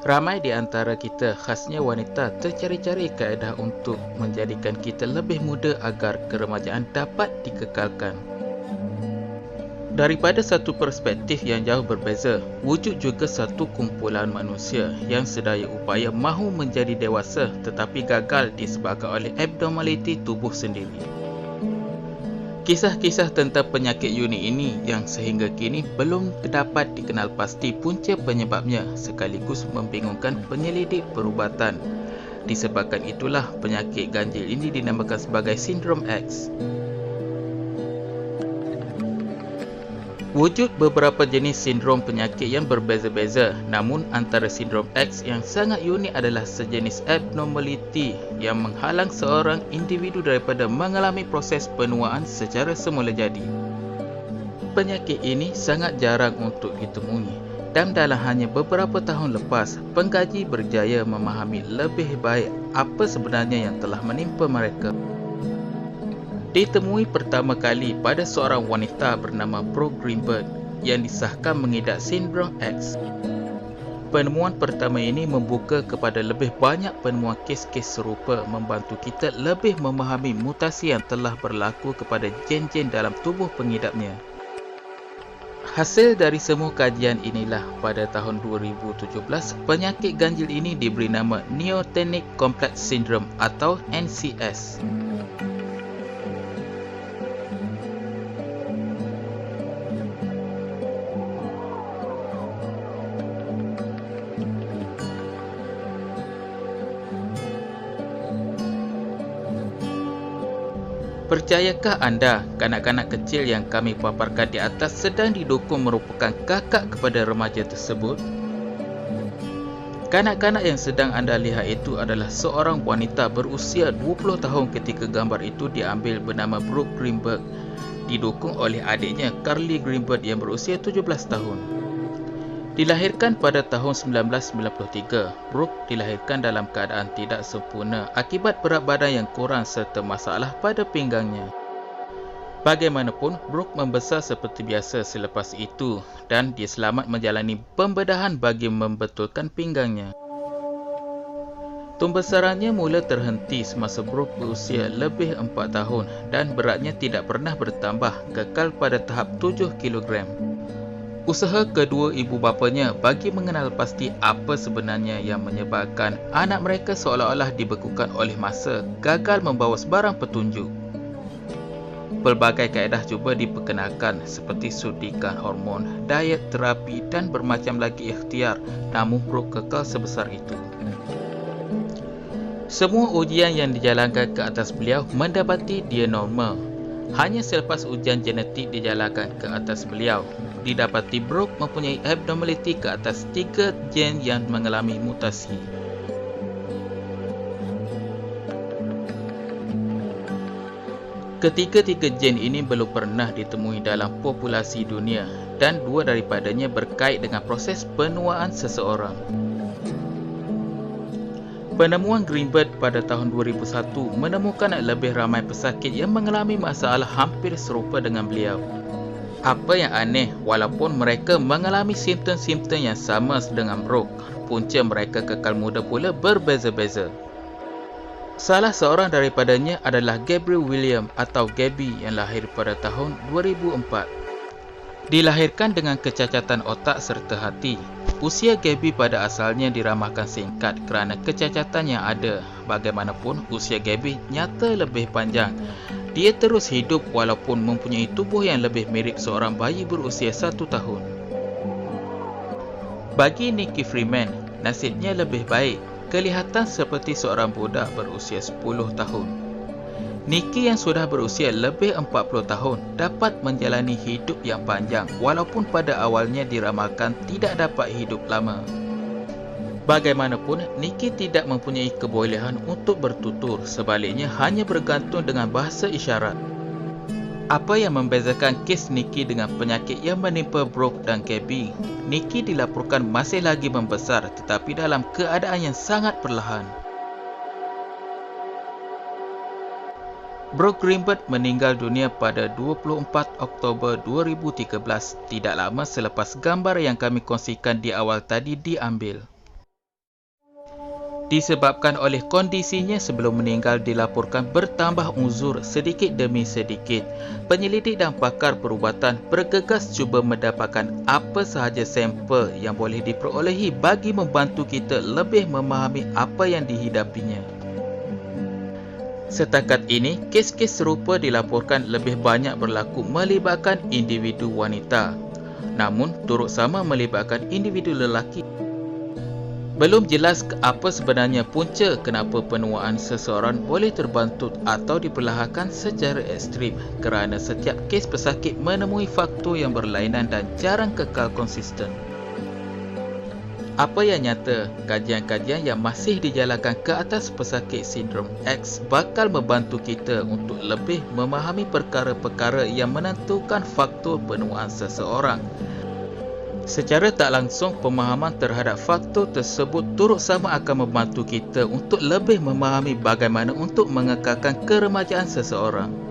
Ramai di antara kita, khasnya wanita, tercari-cari kaedah untuk menjadikan kita lebih muda agar keremajaan dapat dikekalkan. Daripada satu perspektif yang jauh berbeza, wujud juga satu kumpulan manusia yang sedaya upaya mahu menjadi dewasa tetapi gagal disebabkan oleh abnormaliti tubuh sendiri. Kisah-kisah tentang penyakit unik ini yang sehingga kini belum dapat dikenal pasti punca penyebabnya sekaligus membingungkan penyelidik perubatan. Disebabkan itulah penyakit ganjil ini dinamakan sebagai sindrom X. Wujud beberapa jenis sindrom penyakit yang berbeza-beza, namun antara sindrom X yang sangat unik adalah sejenis abnormaliti yang menghalang seorang individu daripada mengalami proses penuaan secara semula jadi. Penyakit ini sangat jarang untuk ditemui dan dalam hanya beberapa tahun lepas, pengkaji berjaya memahami lebih baik apa sebenarnya yang telah menimpa mereka. Ditemui pertama kali pada seorang wanita bernama Brooke Greenberg yang disahkan mengidap sindrom X. Penemuan pertama ini membuka kepada lebih banyak penemuan kes-kes serupa membantu kita lebih memahami mutasi yang telah berlaku kepada gen-gen dalam tubuh pengidapnya. Hasil dari semua kajian inilah pada tahun 2017, penyakit ganjil ini diberi nama Neurogenic Complex Syndrome atau NCS. Percayakah anda, kanak-kanak kecil yang kami paparkan di atas sedang didukung merupakan kakak kepada remaja tersebut? Kanak-kanak yang sedang anda lihat itu adalah seorang wanita berusia 20 tahun ketika gambar itu diambil bernama Brooke Greenberg, didukung oleh adiknya Carly Greenberg yang berusia 17 tahun. Dilahirkan pada tahun 1993, Brooke dilahirkan dalam keadaan tidak sempurna akibat berat badan yang kurang serta masalah pada pinggangnya. Bagaimanapun, Brooke membesar seperti biasa selepas itu dan dia selamat menjalani pembedahan bagi membetulkan pinggangnya. Pembesarannya mula terhenti semasa Brooke berusia lebih 4 tahun dan beratnya tidak pernah bertambah, kekal pada tahap 7 kg. Usaha kedua ibu bapanya bagi mengenal pasti apa sebenarnya yang menyebabkan anak mereka seolah-olah dibekukan oleh masa gagal membawa sebarang petunjuk. Pelbagai kaedah cuba diperkenalkan seperti suntikan hormon, diet, terapi dan bermacam lagi ikhtiar, namun Brooke kekal sebesar itu. Semua ujian yang dijalankan ke atas beliau mendapati dia normal. Hanya selepas ujian genetik dijalankan ke atas beliau, didapati Brooke mempunyai abnormaliti ke atas 3 gen yang mengalami mutasi. Ketiga-tiga gen ini belum pernah ditemui dalam populasi dunia dan 2 daripadanya berkait dengan proses penuaan seseorang. Penemuan Greenberg pada tahun 2001 menemukan lebih ramai pesakit yang mengalami masalah hampir serupa dengan beliau. Apa yang aneh, walaupun mereka mengalami simptom-simptom yang sama dengan Brooke, punca mereka kekal muda pula berbeza-beza. Salah seorang daripadanya adalah Gabrielle Williams atau Gabby yang lahir pada tahun 2004. Dilahirkan dengan kecacatan otak serta hati. Usia Gabby pada asalnya diramalkan singkat kerana kecacatan yang ada. Bagaimanapun, usia Gabby nyata lebih panjang. Dia terus hidup walaupun mempunyai tubuh yang lebih mirip seorang bayi berusia 1 tahun. Bagi Nikki Freeman, nasibnya lebih baik. Kelihatan seperti seorang budak berusia 10 tahun. Nikki yang sudah berusia lebih 40 tahun dapat menjalani hidup yang panjang walaupun pada awalnya diramalkan tidak dapat hidup lama. Bagaimanapun, Nikki tidak mempunyai kebolehan untuk bertutur, sebaliknya hanya bergantung dengan bahasa isyarat. Apa yang membezakan kes Nikki dengan penyakit yang menimpa Brooke dan Gabby? Nikki dilaporkan masih lagi membesar tetapi dalam keadaan yang sangat perlahan. Brooke Greenberg meninggal dunia pada 24 Oktober 2013, tidak lama selepas gambar yang kami kongsikan di awal tadi diambil. disebabkan oleh kondisinya sebelum meninggal dilaporkan bertambah uzur sedikit demi sedikit. Penyelidik dan pakar perubatan bergegas cuba mendapatkan apa sahaja sampel yang boleh diperolehi bagi membantu kita lebih memahami apa yang dihidapinya. Setakat ini, kes-kes serupa dilaporkan lebih banyak berlaku melibatkan individu wanita, namun turut sama melibatkan individu lelaki. Belum jelas apa sebenarnya punca kenapa penuaan seseorang boleh terbantut atau diperlahankan secara ekstrim kerana setiap kes pesakit menemui faktor yang berlainan dan jarang kekal konsisten. Apa yang nyata, kajian-kajian yang masih dijalankan ke atas pesakit sindrom X bakal membantu kita untuk lebih memahami perkara-perkara yang menentukan faktor penuaan seseorang. Secara tak langsung, pemahaman terhadap faktor tersebut turut sama akan membantu kita untuk lebih memahami bagaimana untuk mengekalkan keremajaan seseorang.